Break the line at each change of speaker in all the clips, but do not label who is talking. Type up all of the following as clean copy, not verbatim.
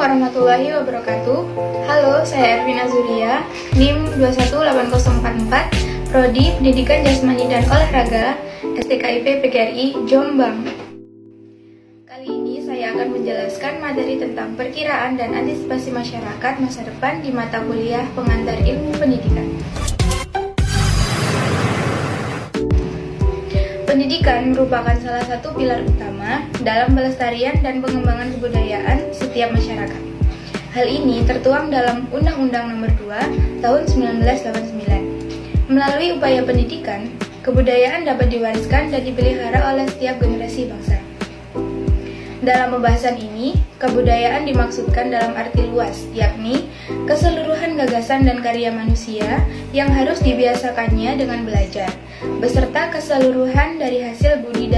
warahmatullahi wabarakatuh. Halo, saya Ervina Zuria, NIM 218044, Prodi Pendidikan Jasmani dan Olahraga, STKIP PGRI, Jombang. Kali ini saya akan menjelaskan materi tentang perkiraan dan antisipasi masyarakat masa depan di mata kuliah pengantar ilmu pendidikan. Pendidikan merupakan salah satu pilar utama dalam pelestarian dan pengembangan kebudayaan setiap masyarakat. Hal ini tertuang dalam Undang-Undang Nomor 2 Tahun 1989. Melalui upaya pendidikan, kebudayaan dapat diwariskan dan dipelihara oleh setiap generasi bangsa. Dalam pembahasan ini, kebudayaan dimaksudkan dalam arti luas, yakni keseluruhan gagasan dan karya manusia yang harus dibiasakannya dengan belajar, beserta keseluruhan dari hasil budi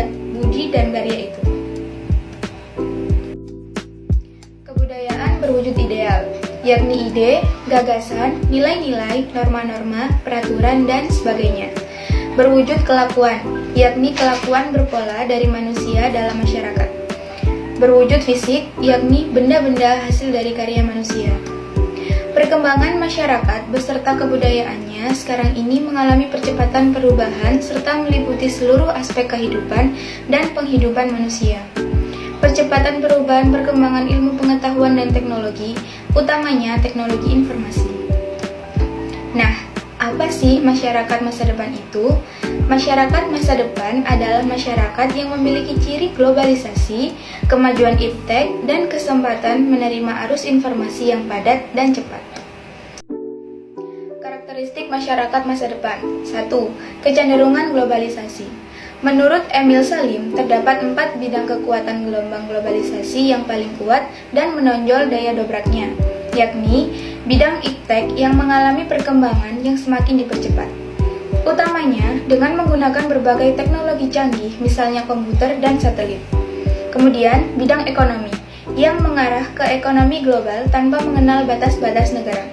dan karya itu. Kebudayaan berwujud ideal, yakni ide, gagasan, nilai-nilai, norma-norma, peraturan, dan sebagainya. Berwujud kelakuan, yakni kelakuan berpola dari manusia dalam masyarakat. Berwujud fisik, yakni benda-benda hasil dari karya manusia. Perkembangan masyarakat beserta kebudayaannya sekarang ini mengalami percepatan perubahan serta meliputi seluruh aspek kehidupan dan penghidupan manusia. Percepatan perubahan perkembangan ilmu pengetahuan dan teknologi, utamanya teknologi informasi. Nah, apa sih masyarakat masa depan itu? Masyarakat masa depan adalah masyarakat yang memiliki ciri globalisasi, kemajuan iptek, dan kesempatan menerima arus informasi yang padat dan cepat. Karakteristik masyarakat masa depan. 1. Kecenderungan globalisasi. Menurut Emil Salim, terdapat 4 bidang kekuatan gelombang globalisasi yang paling kuat dan menonjol daya dobraknya, yakni bidang iptek yang mengalami perkembangan yang semakin dipercepat. Utamanya dengan menggunakan berbagai teknologi canggih, misalnya komputer dan satelit. Kemudian, bidang ekonomi yang mengarah ke ekonomi global tanpa mengenal batas-batas negara.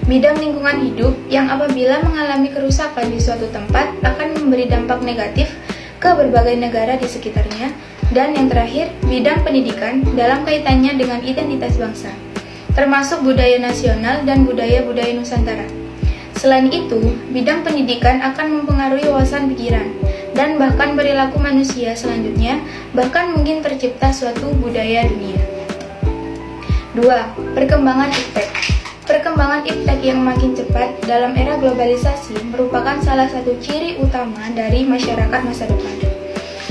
Bidang lingkungan hidup yang apabila mengalami kerusakan di suatu tempat akan memberi dampak negatif ke berbagai negara di sekitarnya. Dan yang terakhir, bidang pendidikan dalam kaitannya dengan identitas bangsa, termasuk budaya nasional dan budaya-budaya Nusantara. Selain itu, bidang pendidikan akan mempengaruhi wawasan pikiran dan bahkan perilaku manusia selanjutnya, bahkan mungkin tercipta suatu budaya dunia. 2. Perkembangan iptek. Perkembangan iptek yang makin cepat dalam era globalisasi merupakan salah satu ciri utama dari masyarakat masa depan.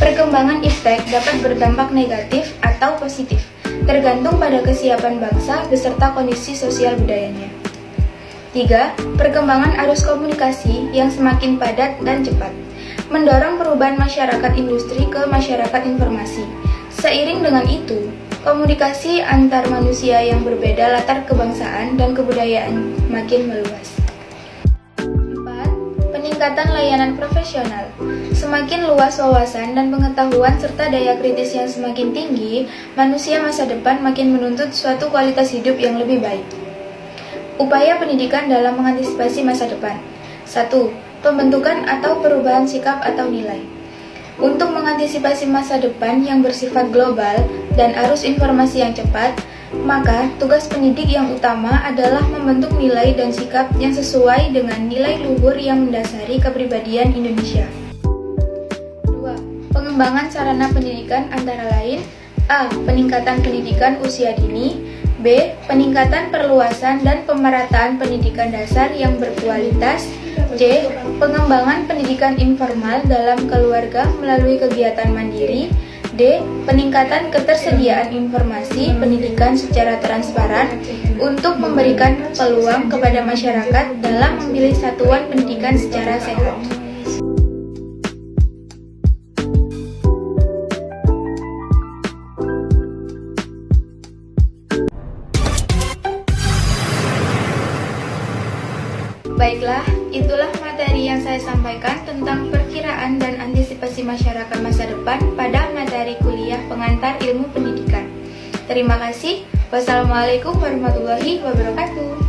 Perkembangan iptek dapat berdampak negatif atau positif, tergantung pada kesiapan bangsa beserta kondisi sosial budayanya. 3. Perkembangan arus komunikasi yang semakin padat dan cepat, mendorong perubahan masyarakat industri ke masyarakat informasi. Seiring dengan itu, komunikasi antar manusia yang berbeda latar kebangsaan dan kebudayaan makin meluas. 4. Peningkatan layanan profesional. Semakin luas wawasan dan pengetahuan serta daya kritis yang semakin tinggi, manusia masa depan makin menuntut suatu kualitas hidup yang lebih baik. Upaya pendidikan dalam mengantisipasi masa depan. 1. Pembentukan atau perubahan sikap atau nilai. Untuk mengantisipasi masa depan yang bersifat global dan arus informasi yang cepat, maka tugas pendidik yang utama adalah membentuk nilai dan sikap yang sesuai dengan nilai luhur yang mendasari kepribadian Indonesia. 2. Pengembangan sarana pendidikan antara lain: A. Peningkatan pendidikan usia dini, B. Peningkatan perluasan dan pemerataan pendidikan dasar yang berkualitas, C. Pengembangan pendidikan informal dalam keluarga melalui kegiatan mandiri, D. Peningkatan ketersediaan informasi pendidikan secara transparan untuk memberikan peluang kepada masyarakat dalam memilih satuan pendidikan secara sehat. Baiklah, itulah materi yang saya sampaikan tentang perkiraan dan antisipasi masyarakat masa depan pada materi kuliah pengantar ilmu pendidikan. Terima kasih. Wassalamualaikum warahmatullahi wabarakatuh.